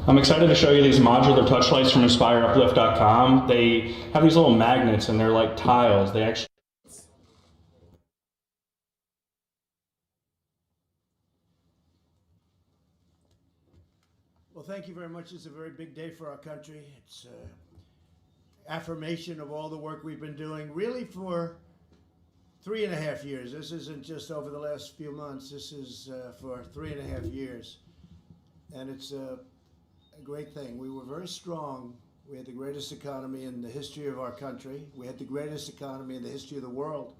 I'm excited to show you these modular touch lights from InspireUplift.com. They have these little magnets and they're like tiles. They actually Well, thank you very much. It's a very big day for our country. It's affirmation of all the work we've been doing really for 3.5 years. This isn't just over the last few months. This is for 3.5 years. And it's a great thing. We were very strong. We had the greatest economy in the history of our country. We had the greatest economy in the history of the world.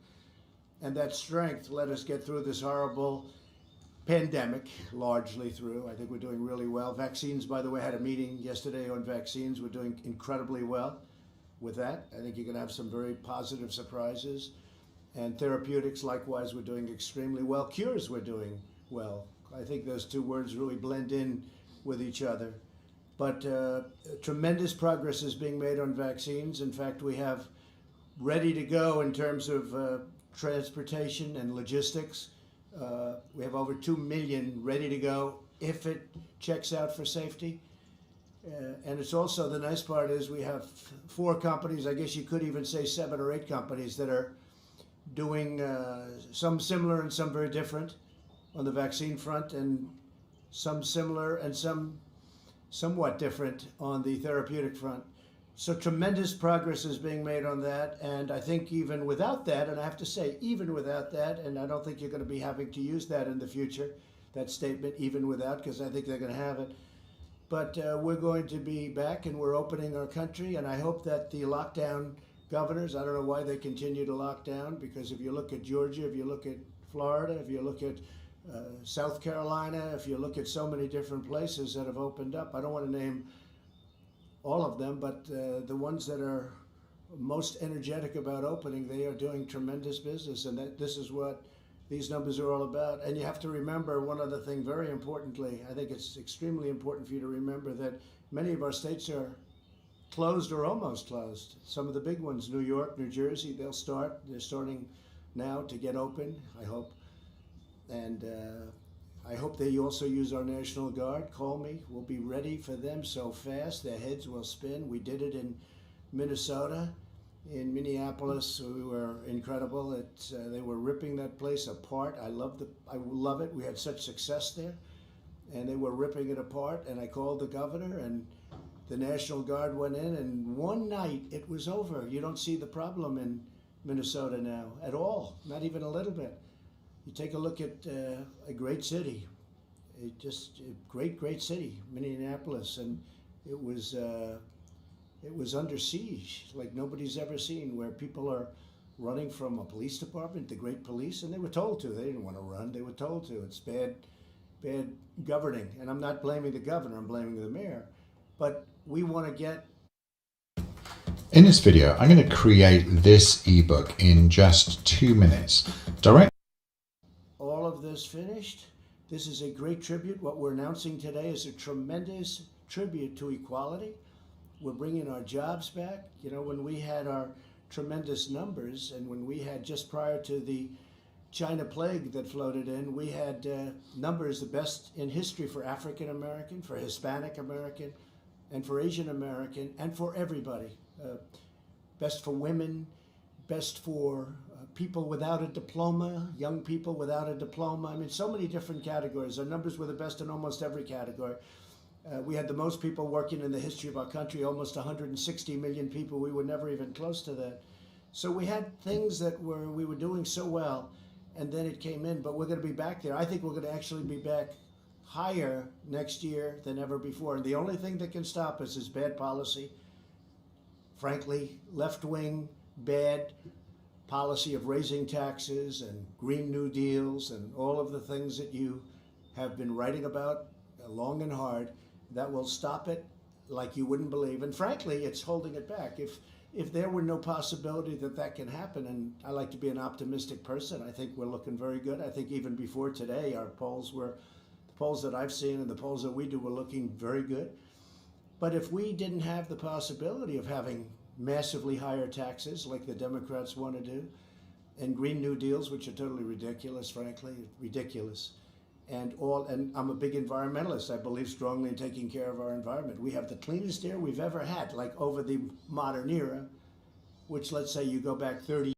And that strength let us get through this horrible pandemic, largely through. I think we're doing really well. Vaccines, by the way, had a meeting yesterday on vaccines. We're doing incredibly well with that. I think you're going to have some very positive surprises. And therapeutics, likewise, we're doing extremely well. Cures, we're doing well. I think those two words really blend in with each other. But tremendous progress is being made on vaccines. In fact, we have ready to go in terms of transportation and logistics. We have over 2 million ready to go if it checks out for safety. And it's also, the nice part is we have 4 companies, I guess you could even say 7 or 8 companies that are doing some similar and some very different on the vaccine front, and some similar and some somewhat different on the therapeutic front. So tremendous progress is being made on that, and I think even without that, and I have to say even without that, and I don't think you're going to be having to use that in the future, that statement, even without, because I think they're going to have it. But we're going to be back and we're opening our country, and I hope that the lockdown governors, I don't know why they continue to lock down, because if you look at Georgia, if you look at Florida, if you look at South Carolina, if you look at so many different places that have opened up, I don't want to name all of them, but the ones that are most energetic about opening, they are doing tremendous business, and this is what these numbers are all about. And you have to remember one other thing very importantly. I think it's extremely important for you to remember that many of our states are closed or almost closed. Some of the big ones, New York, New Jersey, they're starting now to get open, I hope. And I hope they also use our National Guard. Call me. We'll be ready for them so fast. Their heads will spin. We did it in Minnesota. In Minneapolis, we were incredible. They were ripping that place apart. I love it. We had such success there. And they were ripping it apart. And I called the governor, and the National Guard went in. And one night, it was over. You don't see the problem in Minnesota now at all. Not even a little bit. You take a look at a great city, great city, Minneapolis, and it was under siege like nobody's ever seen, where people are running from a police department, the great police, and they were told to. They didn't want to run. They were told to. It's bad governing, and I'm not blaming the governor. I'm blaming the mayor. But we want to get. In this video, I'm going to create this ebook in just 2 minutes. All of this finished. This is a great tribute. What we're announcing today is a tremendous tribute to equality. We're bringing our jobs back. You know, when we had our tremendous numbers, and when we had, just prior to the China plague that floated in, we had numbers the best in history for African American, for Hispanic American, and for Asian American, and for everybody. Best for women, best for people without a diploma, young people without a diploma. I mean, so many different categories. Our numbers were the best in almost every category. We had the most people working in the history of our country, almost 160 million people. We were never even close to that. So we had things that we were doing so well, and then it came in, but we're going to be back there. I think we're going to actually be back higher next year than ever before. And the only thing that can stop us is bad policy. Frankly, left-wing, bad policy of raising taxes and Green New Deals and all of the things that you have been writing about long and hard. That will stop it like you wouldn't believe. And frankly, it's holding it back. If there were no possibility that that can happen, and I like to be an optimistic person, I think we're looking very good. I think even before today, the polls that I've seen and the polls that we do were looking very good. But if we didn't have the possibility of having massively higher taxes like the Democrats want to do, and Green New Deals, which are totally ridiculous, frankly, ridiculous, and I'm a big environmentalist. I believe strongly in taking care of our environment. We have the cleanest air we've ever had, like over the modern era, which let's say you go back 30